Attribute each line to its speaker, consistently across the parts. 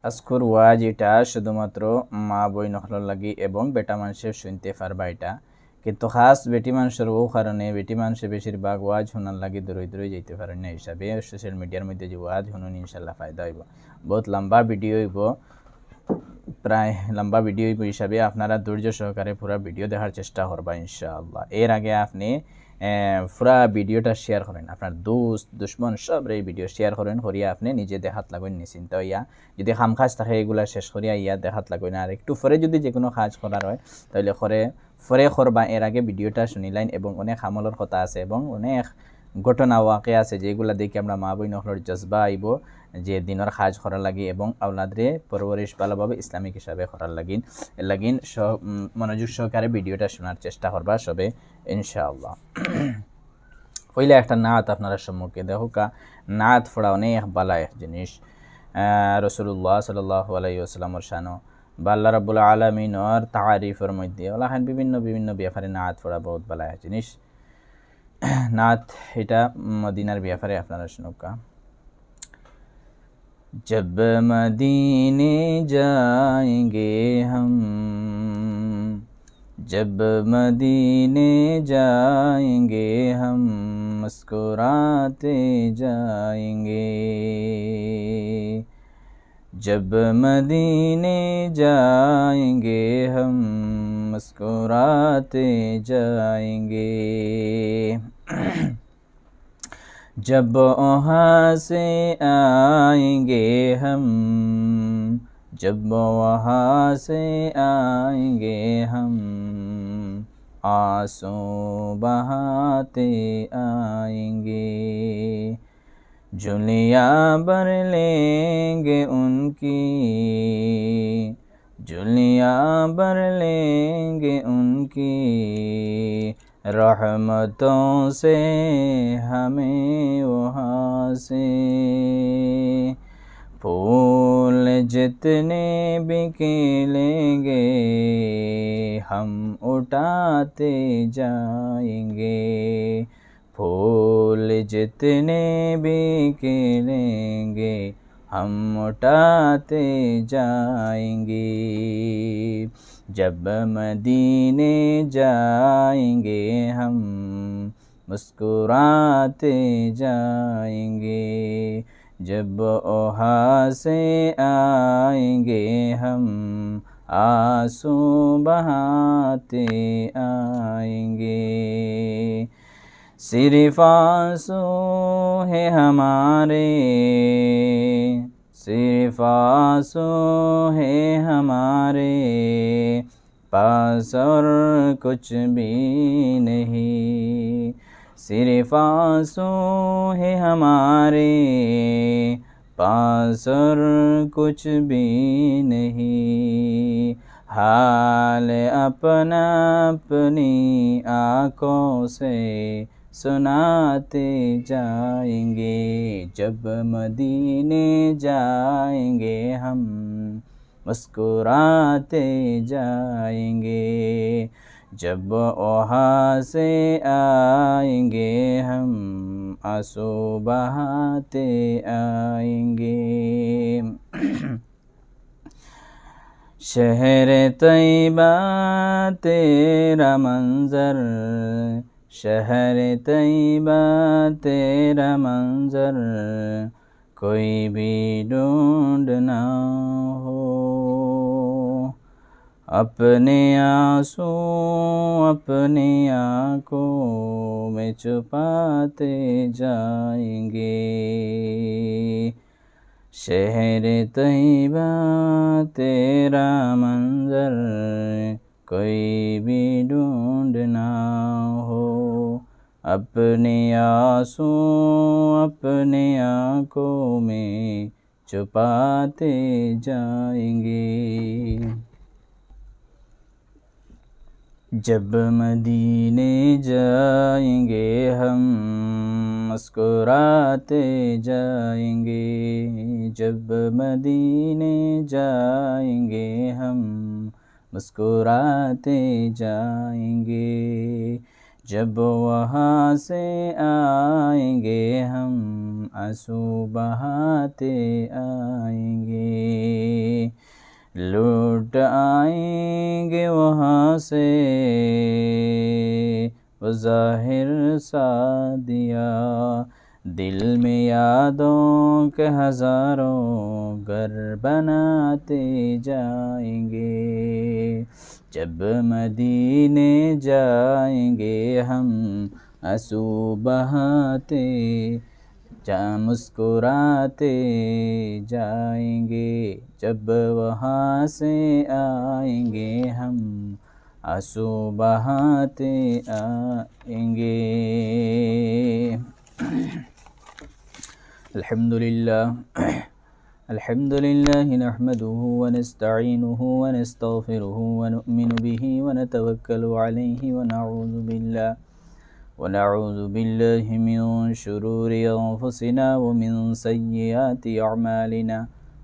Speaker 1: আজকুর ওয়াজ এটা শুধুমাত্র মা বই নখলর লাগি এবং বেটা মানুষের শুনতে পারবা এটা, কিন্তু খাস বেটি মানুষের ও কারণে বেটি মানুষের বেশিরভাগ ওয়াজ শোনার লাগি দূরে দূরে যেতে পারেন না হিসাবে সোশ্যাল মিডিয়ার মধ্যে যে ওয়াজ শুনুন ইনশাল্লাহ ফায়দা হইব। বহুত লম্বা ভিডিও হইব, প্রায় লম্বা ভিডিও হইব হিসাবে আপনারা ধৈর্য সহকারে পুরো ভিডিও দেখার চেষ্টা করবা ইনশাআল্লাহ। এর আগে আপনি পুরা ভিডিওটা শেয়ার করেন, আপনার দোস্ত দুশ্মন সব এই ভিডিও শেয়ার করেন, করিয়া আপনি নিজে দেখাত লাগুন নিশ্চিন্ত হইয়া। যদি খাম কাজ থাকে এগুলা শেষ করিয়া ইয়া দেখাত লাগুন, আর একটু পরে যদি যে কোনো কাজ করার হয় তাহলে পরে করবা। এর আগে ভিডিওটা শুনিলাইন এবং অনেক আমলের কথা আছে এবং অনেক ঘটনা ওয়াকে আছে যেগুলা দেখে আমরা মা বই নখলর জজবা আইব যে দিনের কাজ করার লাগি এবং আওলাদরে পরবরিশ ভালোভাবে ইসলামিক হিসাবে করার লাগিন মনোযোগ সহকারে ভিডিওটা শোনার চেষ্টা করবা সবে ইনশাআল্লাহ। পইলে একটা নাত আপনারা সম্মুখে দেখুকা, নাত ফোড়া অনেক বালা এক জিনিস। রসুল্লাহ সাল্লাল্লাহু আলাইহি ওয়াসাল্লামের শানো বা আল্লাহ রাব্বুল আলামিনের তারিফের মধ্যে ওলাখান বিভিন্ন বিভিন্ন ব্যাপারে নাত ফোড়া বহুত বালা এক জিনিস। नात এটা মদিনার ব্যাপারে আপনারা শুনুকা। जब मदीने जाएंगे हम, जब मदीने जाएंगे हम मुस्कुराते जाएंगे, जब मदीने जाएंगे हम मुस्कुराते जाएंगे, जब वहाँ से आएंगे हम, जब वहाँ से आएंगे हम आंसू बहाते आएंगे, झुलियाँ भर लेंगे उनकी, झुलियाँ भर लेंगे उनकी, रहमतों से हमें वहाँ से, फूल जितने भी खिलेंगे हम उठाते जाएंगे, फूल जितने भी खिलेंगे हम उठाते जाएंगे, जब मदीने जाएंगे हम मुस्कुराते जाएंगे, जब वहाँ से आएंगे हम आंसू बहाते आएंगे, सिर्फ आंसू है हमारे, सिर्फ आंसू है हमारे पास और कुछ भी नहीं, सिर्फ आंसू है हमारे पास और कुछ भी नहीं, हाल अपना अपनी आँखों से सुनाते जाएंगे, जब मदीने जाएंगे हम मुस्कुराते जाएंगे, जब वहाँ से आएंगे हम आंसू बहाते आएंगे। शहर तैयबा तेरा मंजर, शहर तैयबा तेरा मंजर कोई भी ढूंढ ना हो, अपने आंसू अपनी आँखों में छुपाते जाएंगे, शहर तैयबा तेरा मंजर कोई भी ढूंढ ना हो, अपने आंसू अपने आँखों में छुपाते जाएंगे, जब मदीने जाएंगे हम मुस्कुराते जाएंगे, जब मदीने जाएंगे हम मुस्कुराते जाएंगे, जब वहाँ से आएंगे हम आंसू बहाते आएंगे। लौट आएंगे वहाँ से वो ज़ाहिर सादिया। दिल में यादों के हज़ारों घर बनाते जाएंगे। जब मदीने जाएंगे हम आंसू बहाते मुस्कुराते जाएंगे। जब वहाँ से आएंगे हम आंसू बहाते आएंगे। अल्हम्दुलिल्लाह अल्हम्दुलिल्लाह नहमदुहु व नस्तईनुहु व नस्तगफिरुहु व नु'मिनु बिही व नतवक्कलु अलैहि ونعوذ بالله من شرور أنفسنا ومن سيئات أعمالنا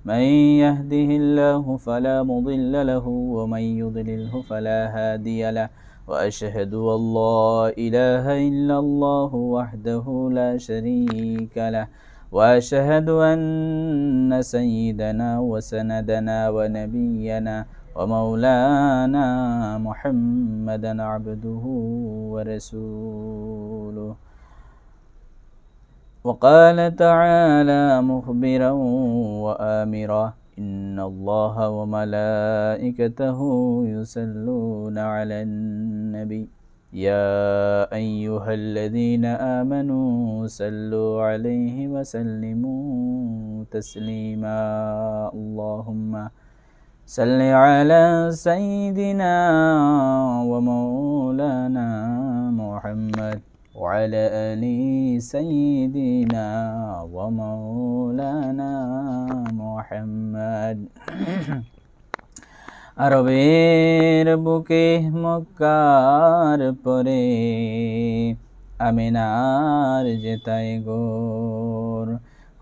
Speaker 1: من يهده الله فلا مضل له ومن يضلله فلا هادي له وأشهد أن لا إله إلا الله وحده لا شريك له وأشهد أن سيدنا وسندنا ونبينا ومولانا محمدا عبده ورسوله. وقال تعالى مخبرا وآمرا إن الله وملائكته يصلون على النبي يا أيها الذين آمنوا صلوا عليه وسلموا تسليما. اللهم صل على سيدنا ومولانا محمد وعلى آل سيدنا ومولانا محمد. আরবের বুকে মক্কার পরে আমিনার যেতায় গোর।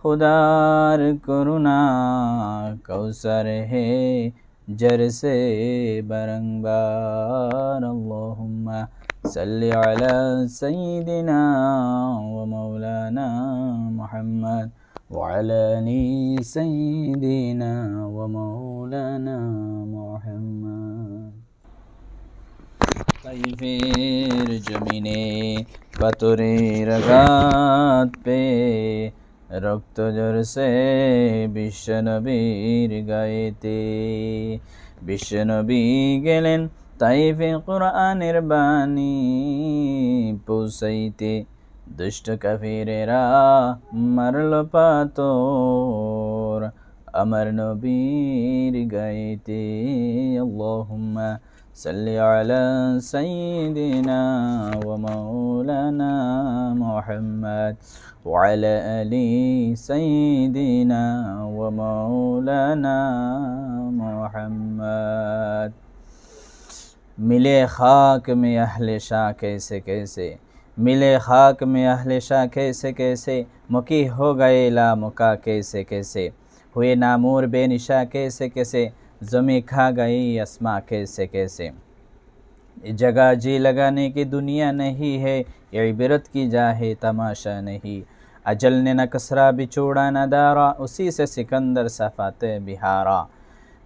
Speaker 1: खुदार करुणा कौसर है जर से बरंबार। अल्लाहुम्मा सल्लि अला सय्यिदिना व मौलाना मुहम्मद व अला आलि सय्यिदिना व मौलाना मुहम्मद। ताइफेर जमीने बतौरे रगात पे रक्त जर से বিশ্ব নবীর গায়েতে। বিশ্ব নবী গেলেন তাইফে কুরআনের বাণী পৌঁছাইতে। দুষ্ট কাফিরেরা মারল পাথর আমার নবীর গায়েতে। আল্লাহুম্মা সাল্লি আলা সাইয়্যিদিনা ওয়া মাওলানা মুহাম্মদ وعلى آل سيدنا ومولانا محمد। मिले खाक में अहले शाह कैसे कैसे, मिले खाक में अहले शाह कैसे कैसे, मुकी हो गए ला मुका कैसे कैसे, हुए नामूर बेनिशा कैसे कैसे, ज़मी खा गई अस्मा कैसे कैसे। जगह जी लगाने की दुनिया नहीं है, ये इबरत की जा है तमाशा नहीं। अजल ने न कसरा बिछोड़ा न दारा, उसी से सिकंदर सफ़ाते बिहारा।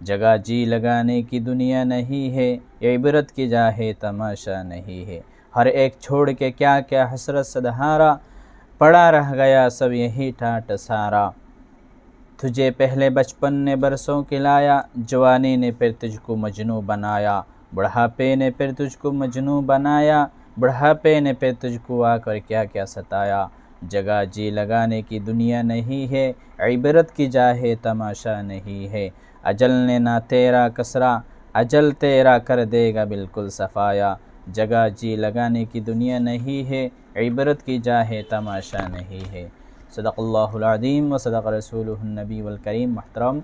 Speaker 1: जगह जी लगाने की दुनिया नहीं है, ये इबरत की जा है तमाशा नहीं है। हर एक छोड़ के क्या क्या हसरत सदहारा, पड़ा रह गया सब यही ठाट सारा। तुझे पहले बचपन ने बरसों खिलाया, जवानी ने फिर तुझको मजनू बनाया। बुढ़ापे ने फिर तुझको मजनू बनाया, बुढ़ापे ने फिर तुझको आकर क्या क्या सताया। जगह जी लगाने की दुनिया नहीं है, इबरत की जा है तमाशा नहीं है। अजल ने ना तेरा कसरा, अजल तेरा कर देगा बिल्कुल सफाया। जगह जी लगाने की दुनिया नहीं है, इबरत की जा है तमाशा नहीं है। सदक़ल्लाहुल अज़ीम व सदक़ रसूलुहुन नबीयुल करीम। मुहतरम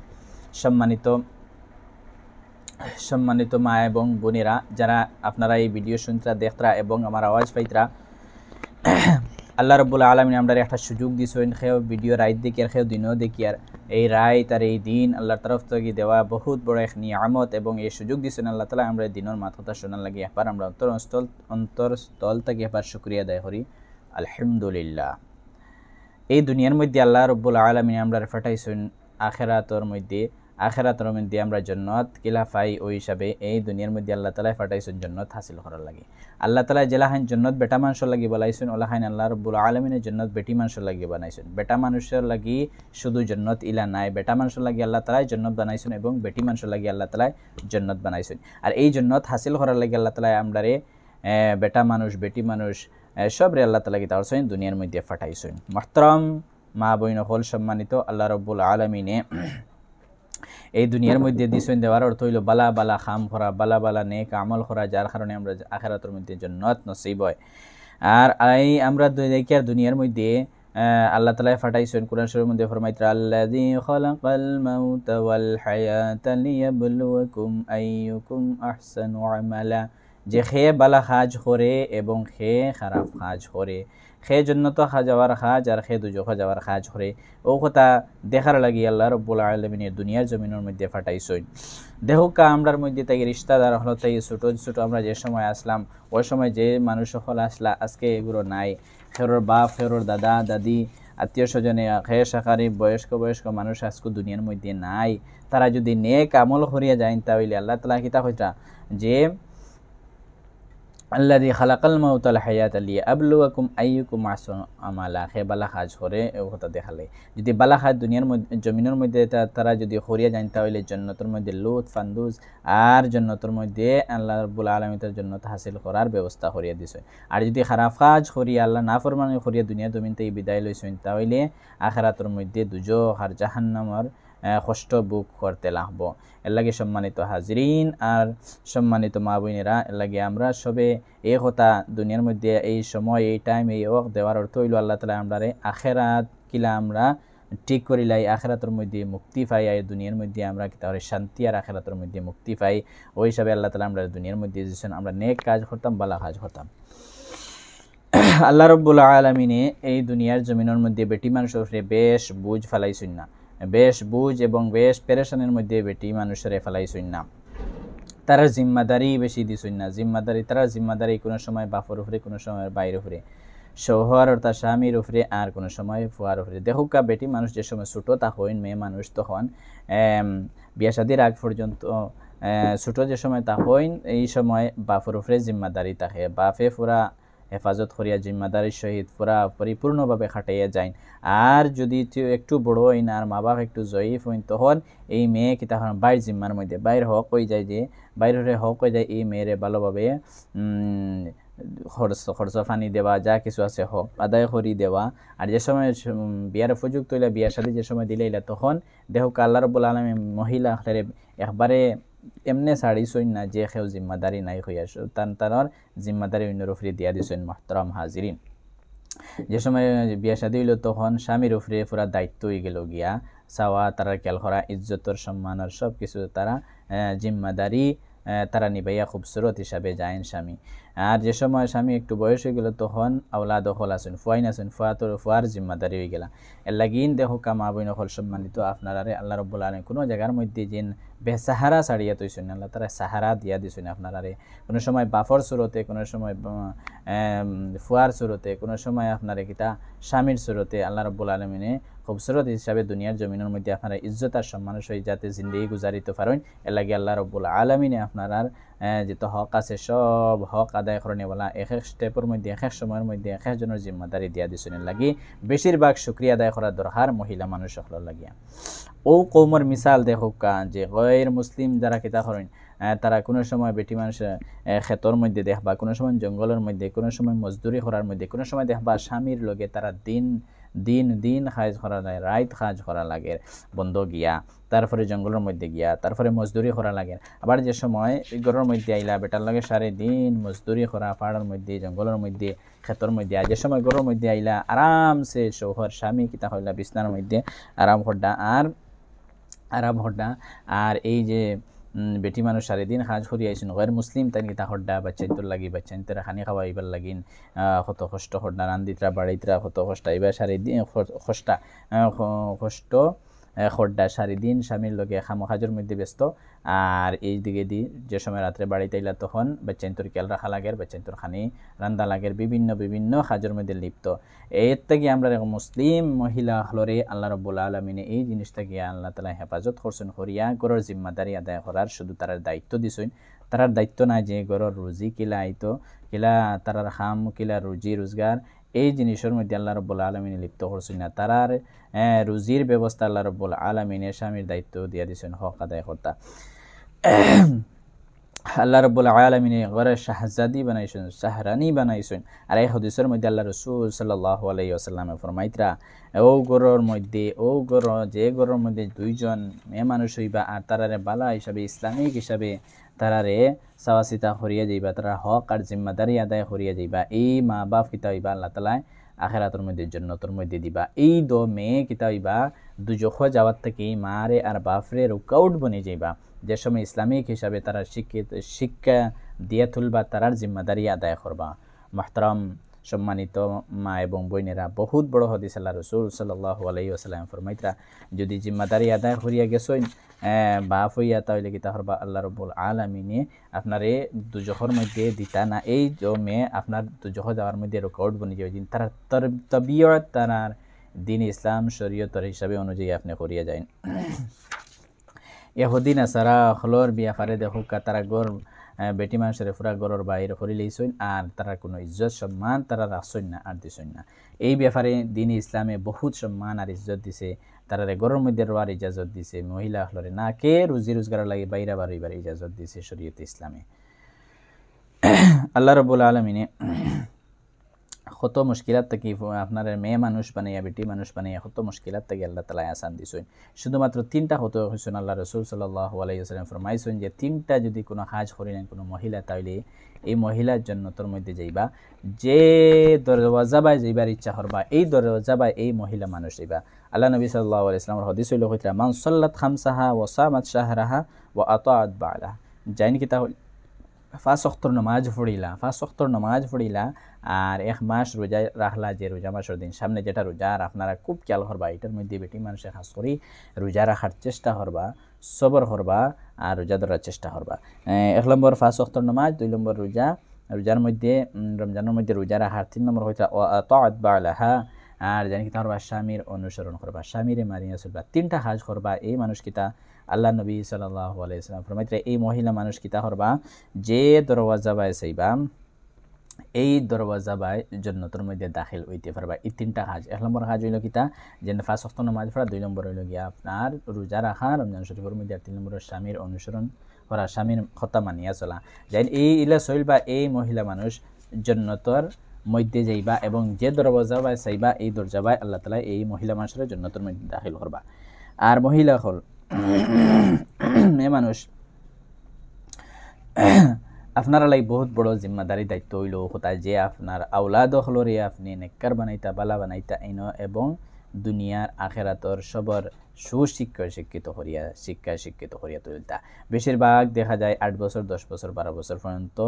Speaker 1: সম্মানিত মা এবং বোনেরা, যারা আপনারা এই ভিডিও শুনতরা দেখতরা এবং আমার আওয়াজ পাইতরা, আল্লাহ রব্বুল আলামিন আমরা একটা সুযোগ দিছেন খেয়ে ভিডিও রাইত দেখি আর খেয়ে দিনও দেখি। আর এই রাইত আর এই দিন আল্লাহর তরফ থেকে দেওয়া বহুত বড় এক নিয়ামত এবং এই সুযোগ দিছেন আল্লাহ তাআলা। আমরা দিনের মাথা শোনার লাগে একবার আমরা অন্তরস্থল থেকে একবার শুকরিয়া আদায় করি আলহামদুলিল্লাহ। এই দুনিয়ার মধ্যে আল্লাহ রব্বুল আলামিন আমরা ফাটাইছেন আখিরাতের মধ্যে আখেরাতের মধ্যে আমরা জান্নাত কিলা পাই ওই হিসাবে এই দুনিয়ার মধ্যে আল্লাহ তাআলা ফাটাইছেন জান্নাত হাসিল করার লাগি। আল্লাহ তাআলা জেলাহান জান্নাত বেটা মানুষের লাগি বানাইছেন, ওলাহান আল্লাহ রাব্বুল আলামিনের জান্নাত বেটি মানুষের লাগি বানাইছেন। বেটা মানুষের লাগি শুধু জান্নাত ইলা নাই, বেটা মানুষের লাগি আল্লাহ তাআলা জান্নাত বানাইছেন এবং বেটি মানুষের লাগি আল্লাহ তাআলা জান্নাত বানাইছেন। আর এই জান্নাত হাসিল করার লাগি আল্লাহ তাআলা আমরারে বেটা মানুষ বেটি মানুষ সবরে আল্লাহ তাআলা কি তারছেন দুনিয়ার মধ্যে ফাটাইছেন। মুহতারাম মা বোন হল সম্মানিত, আল্লাহ রাব্বুল আলামিনে এই দুনিয়ার মধ্যে দিছেন দেওয়ার অর্থ হইল বালা বালা খাম করা, বালা বালা নেক আমল করা, যার কারণে আমরা আখিরাতের মধ্যে জান্নাত নসিব হয়। আর এই আমরা দেখি আর দুনিয়ার মধ্যে আল্লাহ তাআলা ফাটাইছেন কোরআন শরীফের মধ্যে ফরমাইতে আল্লাযী খালাকাল মাউতা ওয়াল হায়াতা লিয়াবলুয়াকুম আইয়ুকুম আহসানু আমালা, যে খে বালা কাজ করে এবং খে খারাপ কাজ করে, খে জান্নাত যাওয়ার কাজ আর খে দুজখ যাওয়ার কাজ করে, ও কথা দেখার লাগি আল্লাহ রাব্বুল আলামিনের দুনিয়ার জমিনের মধ্যে ফাটাইছেন। দেখুকা আমরার মধ্যে তাই রিশতাদার হলো তাই ছোট ছোট আমরা যে সময় আসলাম ওই সময় যে মানুষ সকল আসলা আজকে এগুলো নাই। খেরোর বাপ খেরোর দাদা দাদি আত্মীয় স্বজনে খে শাকারি বয়স্ক মানুষ আজকে দুনিয়ার মধ্যে নাই। তারা যদি নেক আমল করিয়া যায় তাহলে আল্লাহ তাআলা কিতা কইতা যে আল্লাযী খালাকাল মাউতা ওয়াল হায়াতা লিয়াবলুয়াকুম আইয়ুকুম আহসানু আমালা, খে বালা কাজ করে এই কথা দেখালে। যদি বালা কাজ দুনিয়ার মধ্যে জমিনের মধ্যে তারা যদি করিয়া যায় তাহলে জান্নাতের মধ্যে লুৎফ ফান্দুজ আর জান্নাতের মধ্যে আল্লাহ রাব্বুল আলামিনের জান্নাত হাসিল করার ব্যবস্থা করিয়া দিছে। আর যদি খারাপ কাজ করিয়া আল্লাহ নাফরমানি করিয়া দুনিয়া জমিন থেকে বিদায় লইছেন তাহলে আখিরাতের মধ্যে দুজখ আর জাহান্নামের কষ্ট বুক করতে লাগব। এর লাগে সম্মানিত হাজরিন আর সম্মানিত মা বোনেরা, এর লাগে আমরা সবে এই কথা দুনিয়ার মধ্যে এই সময় এই টাইম এই ওয়াক্ত দেওয়ার অর্থ হইল আল্লাহ তাআলা আমরারে আখিরাত কিলা আমরা ঠিক করিলাই, আখিরাতের মধ্যে মুক্তি পাই, আর দুনিয়ার মধ্যে আমরা কি তাহলে শান্তি আর আখিরাতের মধ্যে মুক্তি পাই। ওই হিসাবে আল্লাহ তাআলা আমরা দুনিয়ার মধ্যে যেছেন আমরা নেক কাজ করতাম বালা কাজ করতাম। আল্লাহ রাব্বুল আলামিনে এই দুনিয়ার জমিনের মধ্যে বেটি মানুষের বেশ বুঝ ফেলাইছেন না, বেশ বুঝ এবং বেশ পেরেশানের মধ্যে বেটি মানুষের ফেলাইছেন না। তারা জিম্মাদারি বেশি দিছেন না, তারা জিম্মাদারি কোনো সময় বাপর উপরে কোনো সময় বাইরের উপরে, শৌহর অর্থাৎ স্বামীর উপরে আর কোনো সময় ফুয়ার উপরে। দেখুকা বেটি মানুষ যে সময় ছোটো তা হইন, মেয়ে মানুষ তখন বিয়া শাদির আগ পর্যন্ত ছোটো যে সময় তা হইন এই সময় বাপর উপরে জিম্মাদারি থাকে, বাপে পুরা হেফাজত করিয়া জিম্মাদারির সহিত পুরা পরিপূর্ণভাবে খাটাইয়া যায়। আর যদি একটু বড় হইন আর মা বাপ একটু জয়ীফ হইন তখন এই মেয়ে কি তখন বাইর জিম্মার মধ্যে বাইর হক হয়ে যায়, যে বাইরে হক হয়ে যায় এই মেয়েরে ভালোভাবে খরচ ফানি দেওয়া যা কিছু আছে হক আদায় করি দেওয়া। আর যে সময় বিয়ার উপযুক্ত হইলে বিয়ার সাথে যে সময় দিলে তখন দেখো আল্লাহ রাব্বুল আলামিন মহিলা একবারে এমনে ছাড়িছইন না যে কেউ জিম্মাদারি নাই হইয়া তার জিম্মাদারি অন্যের উপরে দিয়া দিছেন। মুহতারাম হাজিরিন, যে সময় বিয়া শাদী হইল তখন স্বামীর উপরে পুরা দায়িত্ব হয়ে গেল গিয়া চাওয়া, তারা খেয়াল করা, ইজ্জতর সম্মানের সব কিছু তারা জিম্মাদারি তারা নিবাইয়া খুবসুরত হিসাবে যায় স্বামী। আর যে সময় স্বামী একটু বয়স হয়ে গেল তখন আওলাদ হল আসুন ফুয়াইন আসুন ফুয়ার জিম্মাদারি হয়ে গেলা। এর লাগিন দেখো মা বোন হল সম্মানিত আপনারারে আল্লাহ রাব্বুল আলামিন কোনো জায়গার মধ্যে যেন বেসাহারা ছাড়িয়া তৈছেন আল্লাহ তারা সাহারা দিয়া দিছেন আপনারারে, কোনো সময় বাফর সুরতে, কোনো সময় ফুয়ার সুরতে, কোনো সময় আপনারে কিতা স্বামীর সুরতে আল্লাহ রাব্বুল আলামিনে খুবসুরত হিসাবে দুনিয়ার জমিনের মধ্যে আপনারা ইজ্জত আর সম্মানের সহিত যাতে জিন্দেগি গুজারিতে পারেন। এর লাগে আল্লাহ রাব্বুল আলামিনে আপনার যত হক আছে সব হক আদায় করে নেওয়ালা এক এক স্টেপের মধ্যে এক এক সময়ের মধ্যে এক একজনের জিম্মাদারি দিয়া দিছেন। লাগি বেশিরভাগ শুক্রিয়া আদায় করার দরকার মহিলা মানুষ সকলের লাগিয়া। ও কৌমর মিসাল দেখুকা যে গৈর মুসলিম যারা কিতা করেন তারা কোনো সময় বেটি মানুষ ক্ষেতর মধ্যে দেখবা, কোনো সময় জঙ্গলের মধ্যে, কোনো সময় মজদুরি করার মধ্যে, কোনো সময় দেখবা স্বামীর লগে তারা দিন কাজ করা লাগে, রাত কাজ করা লাগে বন্ধ গিয়া, তারপরে জঙ্গলের মধ্যে গিয়া, তারপরে মজদুরি করা লাগে। আবার যে সময় ঘরের মধ্যে আইলা বেটার লাগে সারে দিন মজদুরি করা পাহাড়ের মধ্যে জঙ্গলের মধ্যে ক্ষেতর মধ্যে, আর যে সময় ঘরের মধ্যে আইলা আরামসে শৌহর স্বামী কিতা হইলা বিছনার মধ্যে আরাম হড্ডা আর এই যে বেটি মানুষ সারাদিন কাজ করি আইসুন গैर মুসলিম তাই কিতা হড্ডা বাচ্চাইতর লাগি বাচ্চাইতরা খানি খাওয়াইবার লাগিন কত কষ্ট হড্ডা রান্দিতরা বাড়াইতরা কত কষ্ট এবার সারাদিন কষ্ট খড়ডা সারিদিন স্বামীর লগে খামোখাজের মধ্যে ব্যস্ত। আর এই দিকে দি যে সময় রাত্রে বাড়িতে আইলা তখন বাচ্চাইন্তর খেয়াল রাখা লাগের, বাচ্চাইন্তর খানি রান্দা লাগের, বিভিন্ন বিভিন্ন কাজের মধ্যে লিপ্ত। এর থেকে আমরা মুসলিম মহিলা হলরে আল্লাহ রাব্বুল আলামিনে এই জিনিসটা গিয়ে আল্লাহ তাআলা হেফাজত করছেন করিয়া গরর জিম্মাদারি আদায় করার শুধু তারার দায়িত্ব দিছেন। তারার দায়িত্ব নাই যে গরর রুজি কিলা আইতো, কিলা তারার খাম, কিলা রুজি রোজগার, এই জিনিসের মধ্যে আল্লাহ রাব্বুল আলামিনে লিপ্ত করছেন না। তারার রুজির ব্যবস্থা আল্লাহ রাব্বুল আলামিনে স্বামীর দায়িত্ব দিয়া দিছেন হক আদায় কর্তা। আল্লাহ রাব্বুল আলামিনে ঘরে শাহজাদি বানাইছেন, শাহরানি বানাইছেন। আর এই হাদিসের মধ্যে আল্লাহ রাসূল সাল্লাল্লাহু আলাইহি ওয়াসাল্লামে ফরমাইতরা, ও গরর মধ্যে যে গরর মধ্যে দুইজন মেয়ে মানুষ হইবা আর তারারে বালা হিসাবে ইসলামিক হিসাবে তারারে সাওয়াসিতা করিয়া যাইবা, তারা হক আর জিম্মাদারি আদায় করিয়া যাইবা, এই মা বাপ কিতা হইবা আল্লাহ তাআলা আখিরাতের মধ্যে জান্নাতের মধ্যে দিবা। এই দো মেয়ে কিতা হইবা দুজখ যাওয়ার থেকে মারে আর বাপরে রুকআউট বনে যাইবা। যে সময় ইসলামিক হিসাবে তারা শিক্ষা দিয়ে তুলবা, তারার জিম্মাদারি আদায় করবা। মুহতারাম সম্মানিত মা এবং বোনেরা, বহুত বড় হাদিস আল্লাহ রাসূল সাল্লাল্লাহু আলাইহি ওয়াসাল্লাম ফরমাইতরা, যদি জিম্মাদারি আদায় করিয়া গেছইন বাপ হইয়া তাহলে কিতা করবা আল্লাহ রাব্বুল আলামিনে আপনারে দুজখের মধ্যে দিতা না। এই যে মেয়ে আপনার দুজখ যাওয়ার মধ্যে রুকআউট বনে যাবে, তারা তবিয়ত তারার দিন ইসলাম শরীয়তের হিসাবে অনুযায়ী আপনি করিয়া যান। ইহুদি নাসারা হলর বিয়া ফারে দেখুক তারা গর বেটি মানুষের পুরা গরর বাইরে করি লইছইন আর তারা কোনো ইজ্জত সম্মান তারা রাখছইন না আর দিছইন না। এই ব্যাপারে দিন ইসলামে বহুত সম্মান আর ইজ্জত দিছে, তারারে গরর মধ্যে রোয়ার ইজাজত দিছে, মহিলা হলরে না কে রুজি রোজগার লাগে বাইরা বাড়িবার ইজাজত দিছে শরীয়তে ইসলামে। আল্লাহ রাব্বুল আলামিনে কত মুশকিলাত থেকে আপনার মেয়ে মানুষ বানাইয়া বেটি মানুষ বানাইয়া কত মুশকিলাত থেকে আল্লাহ তাআলা আসান দিছেন। শুধুমাত্র তিনটা হতে হয়েছেন আল্লাহ রাসূল সাল্লাল্লাহু আলাইহি ওয়াসাল্লাম ফরমাইছেন যে তিনটা যদি কোনো কাজ করিলেন কোনো মহিলা তাহলে এই মহিলার জন্য তোর মধ্যে যাইবা, যে দরওয়াজা বাই যাইবার ইচ্ছা করবা এই দরওয়াজা বাই এই মহিলা মানুষ যাইবা। আল্লাহ নবী সাল্লাল্লাহু আলাইহি ওয়াসাল্লামের হাদিস হইল কইতরা, মান সাল্লাত খামসাহা ওয়া সামাত শাহরাহা ওয়া আতাআত বালাহা, জানি কি তাহলে 5 ওয়াক্তের নামাজ পড়িলা আর 1 মাস রোজা রাখলা, যে রোজা মাসের দিন সামনে যেটা রোজা আর আপনারা খুব খেয়াল করবা, এটার মধ্যে বেটি মানুষের খাস করি রোজা রাখার চেষ্টা করবা, সবর করবা আর রোজা ধরার চেষ্টা করবা। 1 নম্বর 5 ওয়াক্তের নামাজ, 2 নম্বর রোজার মধ্যে রমজানের মধ্যে রোজা রাখার, 3 নম্বর হইতা আতাআত বালাহা, আর জানি কি তারবা স্বামীর অনুসরণ করবা, স্বামীরে মারিয়া চলবা, 3টা কাজ করবা। এই মানুষ কিতা আল্লাহ নবী সাল্লাল্লাহু আলাইহি ওয়াসাল্লাম ফরমাইতরা, এই মহিলা মানুষ কিতা করবা যে দরওয়াজা বাই চাইবা এই দরওয়াজা বাই জান্নাতের মধ্যে দাখিল হইতে পারবা। এই 3টা কাজ। 1 নম্বর কাজ হইল কিতা যে 5 ওয়াক্ত নামাজ পড়া, 2 নম্বর হইল গিয়া আপনার রোজা রাখা রমজান শরীফের মধ্যে, আর 3 নম্বর স্বামীর অনুসরণ করা, স্বামীর কথা মানিয়া চলা। যাই এই ইলা চলবা এই মহিলা মানুষ জান্নাতের মধ্যে যাইবা এবং যে দরওয়াজা বাই চাইবা এই দরজা বাই আল্লাহ তাআলা এই মহিলা মানুষের জান্নাতের মধ্যে দাখিল করবা। আর মহিলা হল মেয়ে মানুষ আপনারা লাই বহুত বড় জিম্মাদারি দায়িত্ব হইল কোথায় যে আপনার আওলাদ হলরে আপনি নেককার বানাইতা, বালা বানাইতা আইন এবং দুনিয়ার আখেরাতর সবর শিক্ষিত করিয়া তুলতা। বেশিরভাগ দেখা যায় 8 বছর 10 বছর 12 বছর পর্যন্ত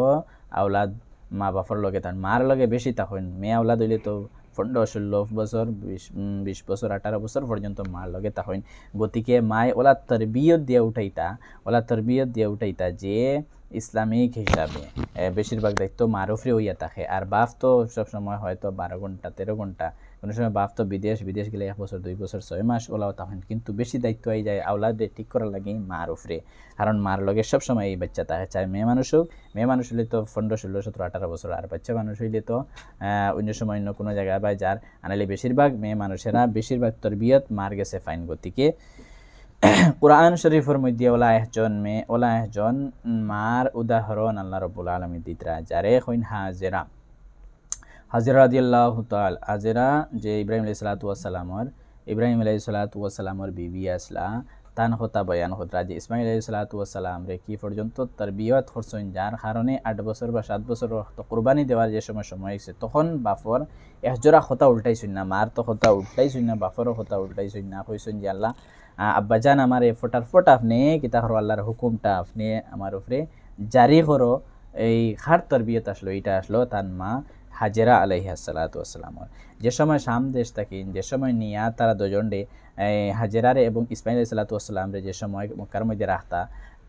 Speaker 1: আওলাদ মা বাপর লগে তার মার লগে বেশি তখন, মেয়ে আওলাদ হইলে তো 15-16 বছর 20 বছর 18 বছর পর্যন্ত মার লগে তখন। গতিকে মায় ওলা তরবিয়ত দিয়ে উঠাইতা যে ইসলামিক হিসাবে বেশিরভাগ দায়িত্ব মার উপরে হইয়া থাকে। আর বাপ তো সবসময় হয়তো 12 ঘন্টা 13 ঘন্টা, কোনো সময় বাপ তো বিদেশ গেলে 1 বছর 2 বছর 6 মাস ওলাও তখন, কিন্তু বেশি দায়িত্ব হয়ে যায় আওলাদে ঠিক করার লাগে মার উপরে, কারণ মার লগে সবসময় এই বাচ্চা থাকে, চাই মেয়ে মানুষ হইলে তো 15, 16, 17, 18 বছর, আর বাচ্চা মানুষ হইলে তো অন্য সময় অন্য কোনো জায়গায় বা যার আনালে বেশিরভাগ মেয়ে মানুষেরা বেশিরভাগ তরবিয়ত মার গেছে ফাইন। গতিকে কুরআন শরীফের মধ্যে ওলা একজন মার উদাহরণ আল্লাহ রাব্বুল আলামিন দিতরা, যারে কইন হাজেরা রাদিয়াল্লাহু তাআলা, হাজেরা যে ইব্রাহিম আলাইহিস সালাতু ওয়াস সালামের বিবি আসলা, তান কথা বয়ান হতরা যে ইসমাঈল আলাইহিস সালাতু ওয়াস সালাম রে কি পর্যন্ত তরবিয়ত করছেন, যার কারণে 8 বছর বা 7 বছর তো কুরবানি দেওয়ার যে সময় হয়েছে তখন বাফর একজোড়া কথা উল্টাইছেন না, মার তো কথা উল্টাইছেন না, বাফরও কথা উল্টাইছেন না, কইছেন যে আল্লাহ আব্বাজান আমার ফটাফট আপনি কিতা করো, আল্লাহর হুকুমটা আপনি আমার উপরে জারি করো। এই হার তরবিয়ত আসলো, এটা আসলো তার মা হাজেরা আলাইহিস সালাতু ওয়াসসালাম যে সময় শাম দেশ থাকেন যে সময় নিয়া তারা দুজনে হাজেরারে এবং ইসমাইল আলাইহিস সালাতু ওয়াসসালাম রে যে সময় মক্কার মধ্যে রাখতা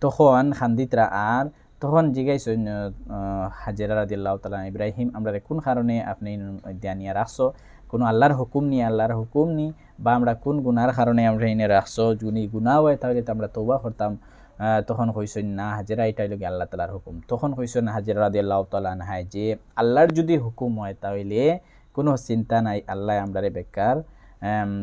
Speaker 1: তখন খান্দিতরা আর তখন জিজ্ঞাসেন হাজেরা রাদিয়াল্লাহু তাআলা ইব্রাহিম আমরা কোন কারণে আপনি দানিয়া রাখছো কোনো আল্লাহর হুকুম নি বা আমরা কোন গুনার কারণে আমরা এনে রাখছো যদি গুনাহ হয় তাহলে তো আমরা তওবা করতাম তখন কইছেন না হাজেরা এটাই লাগে আল্লাহ তাআলার হুকুম তখন কইছেন হাজেরা রাদিয়াল্লাহু তাআলা আনহা যে আল্লাহর যদি হুকুম হয় তাহলে কোনো চিন্তা নাই আল্লাহ আমরারে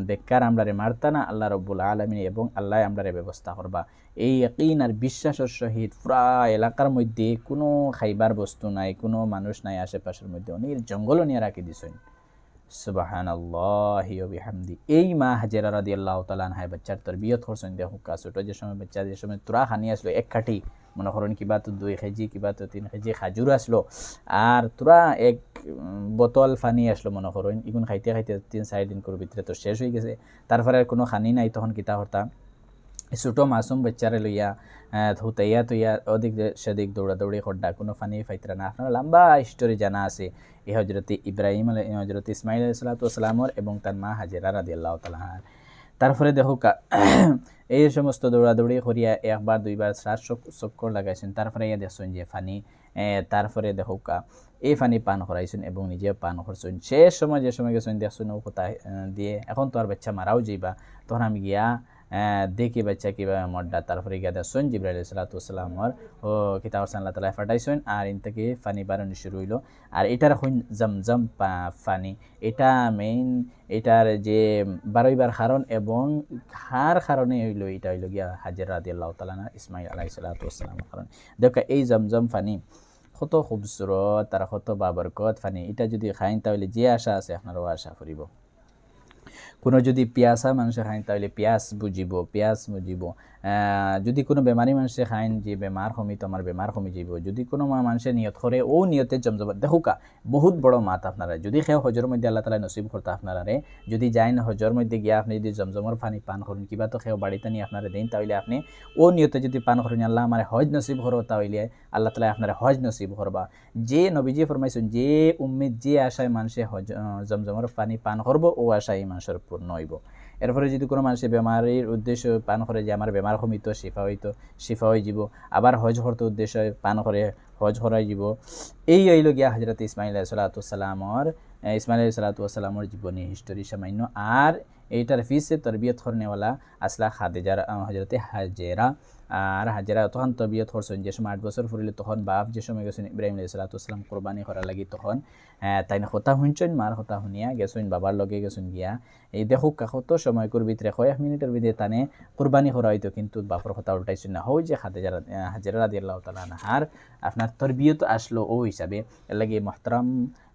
Speaker 1: বেকার আমরারে মারতা না আল্লাহ রব্বুল আলামিন এবং আল্লাহ আমরারে ব্যবস্থা করবা এই ইয়াকিন আর বিশ্বাসের সহিত পুরা এলাকার মধ্যে কোনো খাইবার বস্তু নাই কোনো মানুষ নাই আশেপাশের মধ্যে অনেক জঙ্গল নিয়ে রাখি দিছেন সুবহানাল্লাহি ওয়া বিহামদি এই মা হাজেরা রাদিয়াল্লাহু তাআলা আনহা বাচ্চার তরবিয়ত করছেন দেখো ছোট যে সময় বাচ্চা যে সময় তুরা খানি আসলো এক কাঠি মনে করেন কিবা তো 2 কেজি কিবা তো 3 কেজি খাজুর আসলো আর তুরা এক বোতল পানি আসলো মনে করেন ইগুন খাইতে খাইতে 3-4 দিন করে ভিতরে তো শেষ হয়ে গেছে তারপরে আর কোনো খানি নাই তখন কিতা হতা ছোটো মাসুম বাচ্চারে লইয়া ধুতাইয়া তুইয়া অধিক সেদিক দৌড়াদৌড়ি করডা কোনো ফানি ফাইতরা না আপনার লম্বা হিস্টোরি জানা আছে এই হজরত ইব্রাহিম হজরত ইসমাইল আলাইহিস সালাতু ওয়াসসালামর এবং তার মা হাজেরা রাদিয়াল্লাহু তাআলা তারপরে দেখো এই সমস্ত দৌড়াদৌড়ি করিয়া একবার দুইবার শ্বাস চক্কর লাগাইছেন তারপরে ইয়া দেখছেন যে ফানি তারপরে দেখো এই ফানি পান করাইছেন এবং নিজে পান করছেন শেষ সময় যে সময় গেছেন দেখছেন ও কোথায় দিয়ে এখন তো আর বাচ্চা মারাও যাইবা তখন আমি গিয়া দেখি বাচ্চা কীভাবে মড্ডা তারপরে গিয়া দেখছেন জিবরাইল আলাইহিস সালাতু ওয়াসসালামর ও কিতাব আল্লাহ তাআলা ফাটাইছেন আর ইন থেকে ফানি বারণ শুরু হইল আর এটার হইন জমজম ফানি এটা মেইন এটার যে বারইবার কারণ এবং হার কারণে হইল এটা হইল গিয়া হাজেরা রাদিয়াল্লাহু তাআলা ইসমাইল আলাইহিস সালাতু ওয়াসসালাম কারণ দেখো এই জমজম ফানি কত খুবসুরত আর কত বাবরকত ফানি এটা যদি খাইন তাহলে যে আশা আছে আপনারও আশা ফুরিব কোনো যদি পিয়াসা মানুষে খাইন তাহলে পিয়াস বুঝিব যদি কোনো বেমারি মানুষে খাইন যে বেমার কমি তোমার বেমার কমি যাব যদি কোনো মানুষে নিয়ত করে ও নিয়তে জমজম দেখুকা বহুত বড় মাত আপনারা যদি খেয়ে হজর মধ্যে আল্লাহ তাআলা নসিব করতে আপনারা যদি যাইন হজর মধ্যে গিয়া আপনি যদি জমজমর পানি পান করুন কিবা তো খেয়ে বাড়িতে নিয়ে আপনারা দেন তাহলে আপনি ও নিয়তে যদি পান করেন আল্লাহ আমার হজ নসিব করো তাহলে আল্লাহ তাআলা আপনারা হজ নসিব করবা যে নবীজি ফরমাইছেন যে উম্মিদ যে আশায় মানুষে জমজমর পানি পান করব ও আশায় মানুষের পূর্ণ হইব এরপরে যদি কোনো মানুষের বেমারির উদ্দেশ্য পান করে যে আমার বেমার কমিত শিফা হয়ে যাব আবার হজ করতে উদ্দেশ্য পান করে হজ করাই যাব এই হইল গিয়া হজরত ইসমাইল আলাইহিস সালাতু ওয়াসসালামর জীবনী হিস্টোরি সামান্য আর এইটার ফিসে তরবিয়ত করনেওয়ালা আসলা খাদিজা হজরত হাজেরা আর হাজেরা তখন তরবিয়ত করছেন যে সময় 8 বছর ফুরিলে তখন বাপ যে সময় গেছেন ইব্রাহিম আলাইহিস সালাতু ওয়াসসালাম কোরবানি করা লাগি তখন তাই না কথা শুনছেন মার কথা শুনিয়া গেছেন বাবার লগে গেছেন গিয়া এই দেখো কত সময় করবি ভিতরে 1 মিনিটের ভিতরে তানে কোরবানি করা হইতো কিন্তু বাপর কথা উল্টাইছেন না হয় যে হাজেরা রাদিয়াল্লাহু তাআলা আনহার আপনার তরবিয়ত আসলো ও হিসাবে এর লাগে মুহতারাম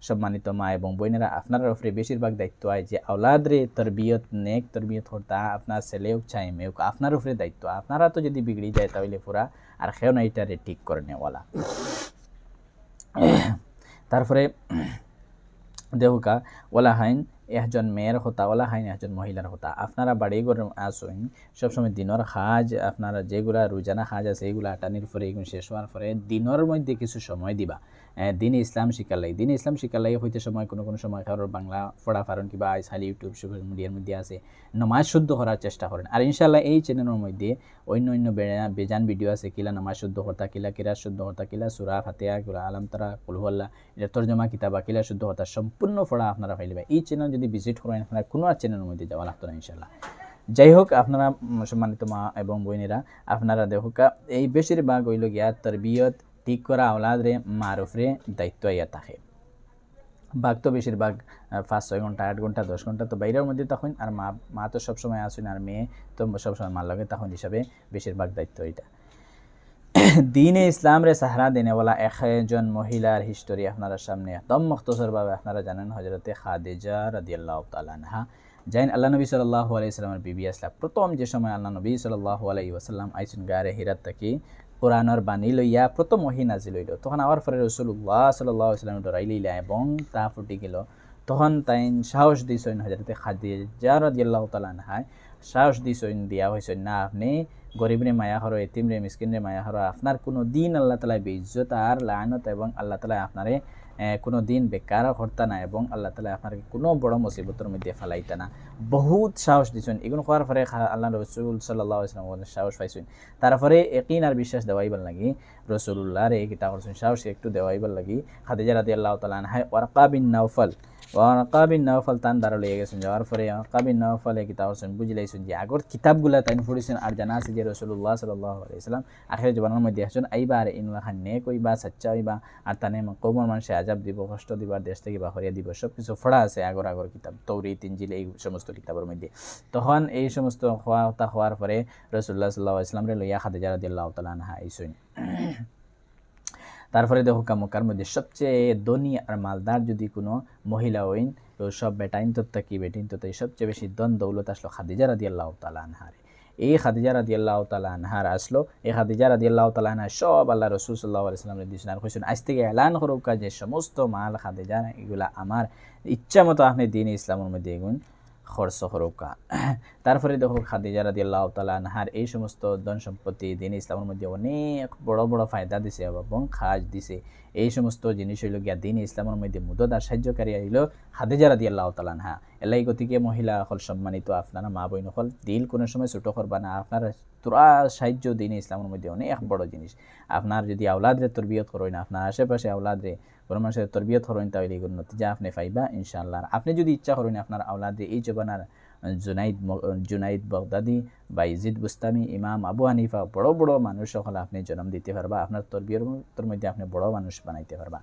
Speaker 1: সম্মানিত মা এবং বোনেরা আপনার উপরে বেশিরভাগ দায়িত্ব হয় যে আওলাদরে তরবিয়ত নেক তরবিয়ত করতা আপনার ছেলে হোক চাই মেয়ে হোক আপনার উপরে দায়িত্ব আপনারা তো যদি বিগড়ি যায় তাহলে পুরা আর খেও না এটারে ঠিক করে নেওয়ালা তারপরে দেহুকা ওলা হাইন একজন মেয়ের হতা ওলা হাইন একজন মহিলার হতা আপনারা বাড়ি ঘরে আসুন সবসময় দিনের কাজ আপনারা যেগুলা রোজানা কাজ আছে এইগুলা আটানির পরে এগুলো শেষ হওয়ার পরে দিনের মধ্যে কিছু সময় দিবা দিন ইসলাম শিকালাই হইতে সময় কোনো সময় কারোর বাংলা পড়া পারেন কিবা আইসালি ইউটিউব সোশ্যাল মিডিয়ার মধ্যে আছে নামাজ শুদ্ধ করার চেষ্টা করেন আর ইনশাআল্লাহ এই চ্যানেলের মধ্যে অন্য বেজান ভিডিও আছে কিলা নামাজ শুদ্ধ করতা কিলা কিরাত শুদ্ধ করতা কিলা সূরা ফাতিহা কিলা আলাম তারা কুল হুয়াল্লাহ এটা তরজমা কিতাবা কিলা শুদ্ধ করতা সম্পূর্ণ পড়া আপনারা পাইলেন এই চ্যানেল যদি ভিজিট করেন আপনারা কোনো চ্যানেলের মধ্যে যাওয়া লাগতো না ইনশাআল্লাহ যাই হোক আপনারা সম্মানিত মা এবং বোনেরা আপনারা দেখুকা এই বেশিরভাগ হইল গিয়া তরবিয়ত ঠিক করা আওলাদরে মারুফরে দায়িত্ব ইয়া থাকে বাঘ তো বেশিরভাগ 5-6 ঘন্টা 8 ঘন্টা 10 ঘন্টা তো বাইরের মধ্যে তখন আর মা তো সবসময় আসেন আর মেয়ে তো সবসময় মার লাগে তখন হিসাবে বেশিরভাগ দায়িত্ব এটা দিনে ইসলাম রে সাহারা দেনেওয়ালা একজন মহিলার হিস্টোরি আপনার সামনে একদম মুখতসরভাবে আপনারা জানেন হযরতে খাদিজা রাদিয়াল্লাহু তাআলা আনহা যাইন আল্লাহ নবী সাল্লাল্লাহু আলাইহি সাল্লামের বিবি আসলা প্রথম যে সময় আল্লাহ নবী সাল্লাল্লাহু আলাইহি ওয়াসাল্লাম আইসুন গারে হিরাত থেকে কোরআনের বাণী লইয়া প্রথম ওহী নাজিল হইল তখন আওয়ার পরে রাসূলুল্লাহ সাল্লাল্লাহু আলাইহি ওয়াসাল্লাম ডরাই লইলা এবং তা ফুটি গেল তখন তাইন সাহস দিছেন হযরতে খাদিজা রাদিয়াল্লাহু তাআলা আনহা সাহস দিছেন দিয়া হয়েছেন না আপনি গরিবরে মায়া হরো এতিমরে মিসকিনরে মায়া হরো আপনার কোনো দিন আল্লাহ তালা বেইজ্জত আর লায়নত এবং আল্লাহ তালা আপনারে কোনো দিন বেকার হরতা না এবং আল্লাহ তালা আপনার কোনো বড় মুসিবতের মধ্যে ফেলাইতা না বহুত সাহস দিছেন এগুলো হওয়ার পরে আল্লাহ রসুল সাল্লাহ ইসলাম সাহস পাইছেন তারপরে একিন আর বিশ্বাস দেওয়াইবার লাগি রসুল্লাহর এই কিতা করছেন সাহস একটু দেওয়াইবার লাগি খাদিজা রাদিয়াল্লাহু তাআলা আনহা ওয়ারকা বিন নাওফাল তান দ্বারা লইয়া গেছেন যাওয়ার পরে ওয়ারকা বিন নাওফাল এই কিতা করছেন বুঝলাইছেন যে আগর কিতাবগুলা তাইন পড়েছেন আর জানা আছে যে রসুল্লাহ সাল্লাল্লাহু আলাইহি ওয়াসাল্লাম আখির জীবনের মধ্যে আসছেন আইবা আর ইনলা খান নেক হইবা সাচ্চা হইবা আর তানে কওমের মানুষে আজাব দিব কষ্ট দিবা দেশ থেকে বাহরিয়া দিব সব কিছু ফড়া আছে আগর কিতাব তৌরাত ইনজিল এই সমস্ত কিতাবের মধ্যে তখন এই সমস্ত হওয়ার পরে রাসূলুল্লাহ সাল্লাল্লাহু আলাইহি ওয়াসাল্লাম রে লইয়া খাদিজা রাদিয়াল্লাহু তাআলা আনহা আইছেন তারপরে দেখো মক্কার মধ্যে সবচেয়ে ধনী আর মালদার যদি কোনো মহিলা হইন তো সব বেটাইন তো কি বেটিন তো সবচেয়ে বেশি ধন দৌলত আসলো খাদিজা রাদিয়াল্লাহু তাআলা আনহার এই খাদিজা রাদিয়াল্লাহু তাআলা আনহার আসলো এই খাদিজা রাদিয়াল্লাহু তাআলা আনহা সব আল্লাহ রাসূল সাল্লাল্লাহু আলাইহি ওয়াসাল্লাম দিয়েছেন আর কইছেন আজ থেকে এলান করুক যে সমস্ত মাল খাদিজা এগুলা আমার ইচ্ছা মতো আপনি দিন ইসলামের মধ্যে এগুন খরচ করুকা তারপরে দেখো খাদিজা রাদিয়াল্লাহু তাআলা আনহার এই সমস্ত ধন সম্পত্তি দিন ইসলামের মধ্যে অনেক বড় বড় ফায়দা দিছে এবং খাজ দিছে এই সমস্ত জিনিস হইল গিয়া দিন ইসলামের মধ্যে মুদত আর সাহায্যকারী হইল খাদিজা রাদিয়াল্লাহু তাআলা আনহা এলাই গতিকে মহিলা হল সম্মানিত আপনারা মা বইন হল দিল কোনো সময় ছোট করবা না আপনার তোরা সাহায্য দিন ইসলামের মধ্যে অনেক বড় জিনিস আপনার যদি আওলাদরে তরবিয়ত করেন আপনার আশেপাশে আওলাদরে কোনো মানুষের তরবিয়ত করেন তাহলে এগুলো নতিজা আপনি পাইবা ইনশাআল্লাহ আপনি যদি ইচ্ছা করেন আপনার আওলাদে এই জবানার জুনাইদ বাগদাদি বা ইজিদ বুস্তামি ইমাম আবু হানিফা বড় বড় মানুষ সকলে আপনি জন্ম দিতে পারবা আপনার তরবিয়তের মধ্যে আপনি বড় মানুষ বানাইতে পারবা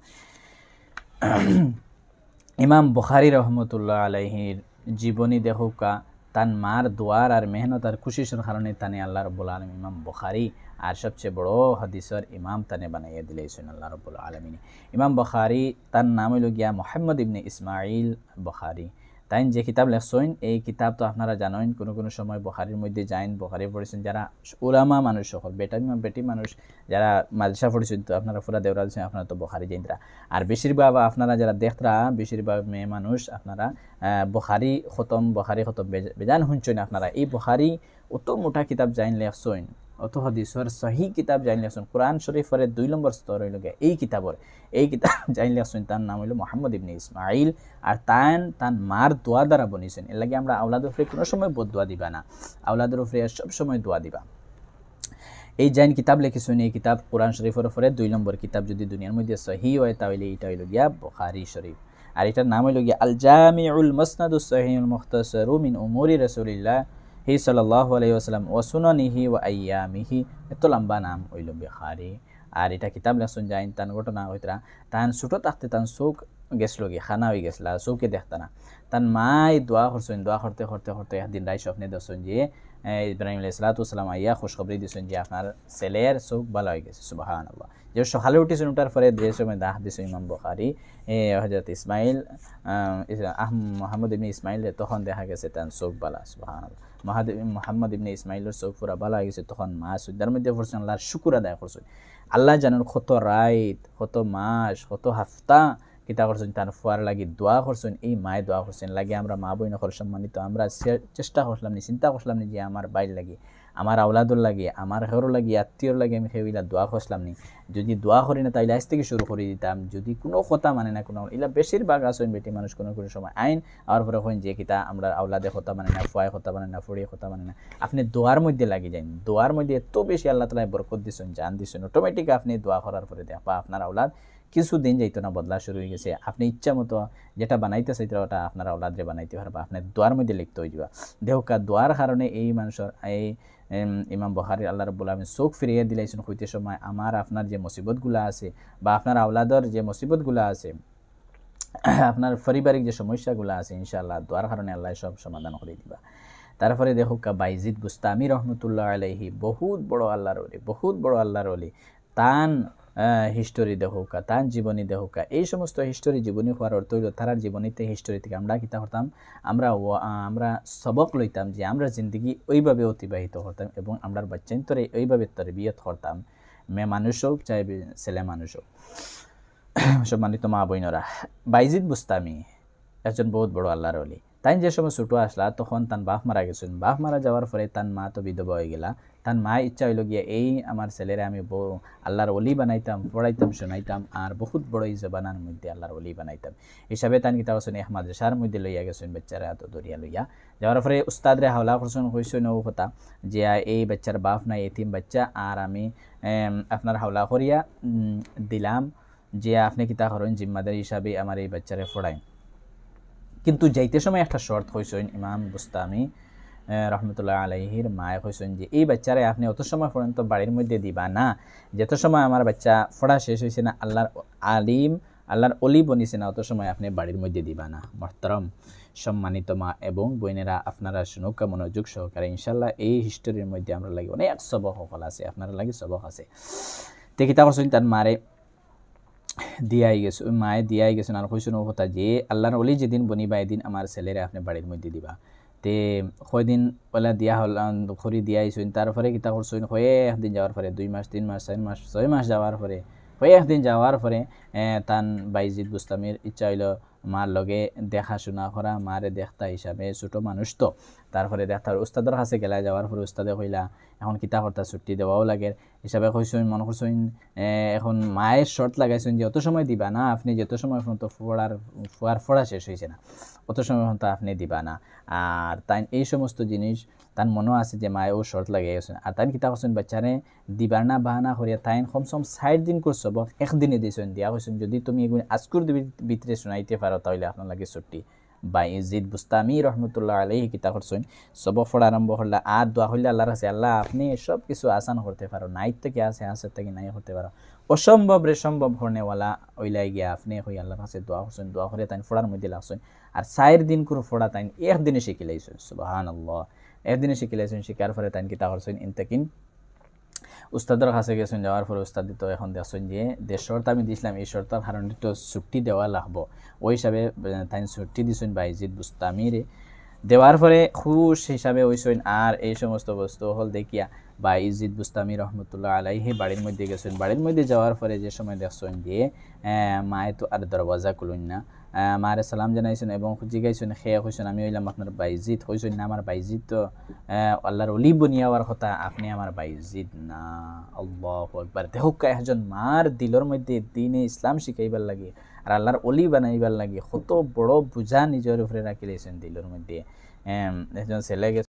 Speaker 1: ইমাম বুখারী রহমতুল্লাহ আলাইহির জীবনী দেখুকা তান মার দোয়ার আর মেহনত আর খুশির কারণে তানে আল্লাহ রাব্বুল আলামিন ইমাম বুখারী আর সবচেয়ে বড় হাদিসের ইমাম তানে বানাইয়া দিলেছেন আল্লাহ রাব্বুল আলামিন ইমাম বুখারী তার নাম হইল গিয়া মুহাম্মদ ইবনে ইসমাঈল বুখারী তাইন যে কিতাব লেখছেন এই কিতাব তো আপনারা জানেন কোনো সময় বুখারীর মধ্যে যাইন বুখারী পড়েছেন যারা উলামা মানুষ সকল বেটি মানুষ যারা মাদ্রাসা পড়েছেন তো আপনারা পুরা দেওরা দিচ্ছেন আপনারা তো বুখারী জানতরা আর বেশিরভাগ আপনারা যারা দেখতরা বেশিরভাগ মেয়ে মানুষ আপনারা বুখারী খতম বেজান শুনছেন আপনারা এই বুখারী অত মোটা কিতাব জাইন লেখছেন অত হাদিসের সহি কিতাব জাইন লেখছেন কোরআন শরীফের 2 নম্বর স্তর হইল এই কিতাব জাইন লেখছেন তার নাম হইল মুহাম্মদ ইবনে ইসমাঈল আর তান মার দোয়া দ্বারা বনিছেন এর লাগে আমরা আওলাদের উপরে কোনো সময় বদদোয়া দিবা না আওলাদের উপরে সব সময় দোয়া দিবা এই জাইন কিতাব লিখেছেন এই কিতাব কোরআন শরীফের উপরে 2 নম্বর কিতাব যদি দুনিয়ার মধ্যে সহি হয় তাহলে এটা হইল গিয়া বুখারী শরীফ আর এটার নাম হইল গিয়া আল জামিউল মুসনাদুস সহিহুল মুখতাসারু মিন উমুরি রাসূলিল্লাহ সাল্লাল্লাহু আলাইহি ওয়াসাল্লাম ওয়া সুনানিহি ওয়া আইয়ামিহি এত লম্বা নাম হইল বুখারী আর এটা কিতাব লেখছেন জাইন তান ঘটনা হইতরা তান ছোট থাকতে তান চোখ গেছিল গিয়ে খানা হয়ে গেছিল চৌকে দেখতা না তান মাই দোয়া করতে একদিন রাই স্বপ্নে দেখছেন যে ইব্রাহিম আলাইহিস সালাতু ওয়াস সালাম আইয়া খুশখবরি দিয়েছেন যে আপনার ছেলের চোখ ভালো হয়ে গেছে সুবহানাল্লাহ যে সকালে উঠেছেন উঠার পরে যে সময় দাহ দিয়েছেন ইমাম বুখারী হযরত ইসমাইল মুহাম্মদ ইবনে ইসমাইল তখন দেখা গেছে তার চোখ ভালো সুবহানাল্লাহ মুহাম্মদ ইবনে ইসমাইলের চোখ পুরা ভালো হয়ে গেছে তখন মা সুদ্দার মধ্যে পড়ছেন আল্লাহর শুকর আদায় করছেন আল্লাহ জানেন কত রাত কত মাস কত হাফতা কিতা করছেন তার ফুয়ার লাগি দোয়া করছেন এই মায়ে দোয়া করছেন লাগে আমরা মা বই নকল সম্মানিত আমরা চেষ্টা করলাম নি চিন্তা করলাম নি যে আমার বাইর লাগি আমার আওলাদুর লাগে আমার ঘর লাগি আত্মীয়র লাগে আমি সেগুলা দোয়া করলাম নি যদি দোয়া করি না তাইলে আজ থেকে শুরু করে দিতাম যদি কোনো কথা মানে না কোনো এলা বেশিরভাগ আসেন বেটি মানুষ কোনো সময় আইন আর পরে হইন যে কিতা আমরা আওলাদে কথা মানে না ফুয়ায় কথা মানে না ফুড়িয়ে কথা মানে না আপনি দোয়ার মধ্যে লাগি যান দোয়ার মধ্যে এত বেশি আল্লাহ তাআলা বরকত দিছেন জান দিছেন অটোমেটিক আপনি দোয়া করার পরে দেখবা আপনার আওলাদ কিছুদিন যাইতো না বদলা শুরু হয়ে গেছে আপনি ইচ্ছা মতো যেটা বানাইতে চাইতে ওটা আপনার আওলাদরে বানাইতে পারবা আপনার দোয়ার মধ্যে লিখতে হয়ে যাবা দেহকা দোয়ার কারণে এই মানুষের এই ইমাম বুখারী আল্লাহ রাব্বুল আলামিন চোখ ফিরিয়ে দিলাইছেন হইতে সময় আমার আপনার যে মুসিবতগুলো আছে বা আপনার আওলাদর যে মুসিবতগুলো আছে আপনার পারিবারিক যে সমস্যাগুলো আছে ইনশাআল্লাহ দোয়ার কারণে আল্লাহ সব সমাধান করে দিবা তারপরে দেখো বাইজিদ বুস্তামি রহমতুল্লাহ আলাইহি বহুত বড় আল্লাহর ওলি তান হিস্টোরি দেখোকা তার জীবনী দেখোকা এই সমস্ত হিস্টোরি জীবনী হওয়ার অর্থ হইল তার জীবনীতে হিস্টোরি থেকে আমরা কিতা করতাম আমরা সবক লইতাম যে আমরা জিন্দগি ওইভাবে অতিবাহিত করতাম এবং আমরা বাচ্চান্তরে ওইভাবে তরবিয়ত করতাম মেয়ে মানুষ হোক চাই ছেলে মানুষ হোক সম্মানিত মা বইনরা বাইজিদ বুস্তামি একজন বহুত বড় আল্লাহর ওলি তাই যে সময় ছোটো আসলা তখন তার বাপ মারা গেছেন। বাপ মারা যাওয়ার পরে তার মা তো বিধবা হয়ে গেলা। তার মা ইচ্ছা হইল গিয়া এই আমার ছেলেরা আমি আল্লাহর অলি বানাইতাম, পড়াইতাম, শোনাইতাম, আর বহুত বড় এই জবানার মধ্যে আল্লাহর অলি বানাইতাম। হিসাবে তান কিতা করছেন এক মাদ্রাসার মধ্যে লইয়া গেছেন বাচ্চারা এত দরিয়া লইয়া যাওয়ার পরে উস্তাদরে হাওলা করছেন কইছেন ও কথা যে এই বাচ্চার বাপ নাই, এতিম বাচ্চা, আর আমি আপনার হাওলা করিয়া দিলাম যে আপনি কিতা করেন জিম্মাদারি হিসাবে আমার এই বাচ্চারে পড়াই। কিন্তু যাইতে সময় একটা শর্ত হয়েছেন ইমাম বুস্তামি রহমতুল্লাহ আলাইহির মায়ে হয়েছেন যে এই বাচ্চারে আপনি অত সময় পর্যন্ত বাড়ির মধ্যে দিবা না, যত সময় আমার বাচ্চা পড়া শেষ হয়েছে না, আল্লাহর আলিম আল্লাহর অলি বনিছে না, অত সময় আপনি বাড়ির মধ্যে দিবা না। মহতরম সম্মানিত মা এবং বোনেরা, আপনারা শুনুক মনোযোগ সহকারে। ইনশাল্লাহ এই হিস্টোরির মধ্যে আমরা লাগি অনেক সবক সকল আছে, আপনারা লাগি সবক আছে। তে কিতা করছেন তার মারে দিয়াই গেছে, মায়ে দিয়াই গেছেন আর কইছেন ও কথা যে আল্লাহর অলি যেদিন বনিবা এদিন আমার ছেলেরে আপনি বাড়ির মধ্যে দিবা। তে কয়দিন ওলা দিয়া হল খড়ি দিয়াইছেন। তারপরে কিতা করছেন হয়ে একদিন যাওয়ার পরে 2 মাস 3 মাস 4 মাস 6 মাস যাওয়ার পরে হয়ে একদিন যাওয়ার পরে তান বাইজিদ বুস্তামির ইচ্ছা হইল মার লগে দেখাশোনা করা, মারে দেখতা হিসাবে ছোটো মানুষ তো। তারপরে দেখতার উস্তাদের কাছে গেলা, যাওয়ার পরে উস্তাদে কইলা এখন কিতা করতা ছুটি দেওয়াও লাগে হিসাবে কইছেন মনে করছেন এখন মায়ের শর্ত লাগাইছেন যে অত সময় দিবা না, আপনি যত সময় পর্যন্ত পড়া শেষ হয়েছে না অত সময় পর্যন্ত আপনি দিবা না। আর তাই এই সমস্ত জিনিস তার মনে আছে যে মায়ে ও শর্ত লাগিয়ে গেছেন। আর তাই কিতা করছেন বাচ্চারে দিবার না বাহানা করিয়া তাই কমসম 60 দিন করছো, একদিনে দিয়েছেন দিয়া হয়েছেন যদি তুমি এগুলো আজকুর ভিতরে শোনাইতে পারো তাহলে আপনার লাগে ছুটি। বাইজিদ বুস্তামি রহমতুল্লাহ আলাইহি কিতা করছেন সবক পড়া আরম্ভ করলা আর দোয়া হইলে আল্লাহর কাছে, আল্লাহ আপনি সব কিছু আসান করতে পারো, নাই থেকে আছে থেকে নাই করতে পারো, অসম্ভব রে সম্ভব হরনেওয়ালা ওইলাই গিয়া আপনি হই আল্লাহর কাছে দোয়া করছেন। দোয়া করে তাই ফোড়ার মধ্যে লাগছেন আর 4 দিন করে ফোড়া তাই একদিনে শিখে লাইছেন। সুবহানাল্লাহ, একদিনে শিখে লাইছেন। শিকার পরে তাই কিতা করছেন ইনতাকিন উস্তাদের কাছে গেছেন। যাওয়ার পরে উস্তাদ তো এখন দেখছেন যে শর্ত আমি দিয়েছিলাম এই শর্তার কারণে তো ছুটি দেওয়া লাগবো, ওই হিসাবে তাই ছুটি দিয়েছেন বাইজিদ বুস্তামিরে। দেওয়ার পরে খুশ হিসাবে হইছেন আর এই সমস্ত বস্তু হল দেখিয়া বাইজিদ বুস্তামি রহমতুল্লাহ আলাইহি বাড়ির মধ্যে গেছেন। বাড়ির মধ্যে যাওয়ার পরে যে সময় দেখছেন যে মায়ে তো আর দরওয়াজা খুলুন না, মারে সালাম জানাইছেন এবং জিগাইছেন খেয়ে হইছেন আমি হইলাম আপনার বাইজিদ, হইছেন না আমার বাইজিদ তো আল্লাহর অলি বনিয়াওয়ার কথা, আপনি আমার বাইজিদ না। আল্লাহু আকবার। দেখুক একজন মার দিলর মধ্যে দ্বীনে ইসলাম শিখাইবার লাগে আর আল্লাহর অলি বানাইবার লাগে কত বড় বোঝা নিজের উপরে রাখি লাইছেন দিলর মধ্যে। একজন ছেলে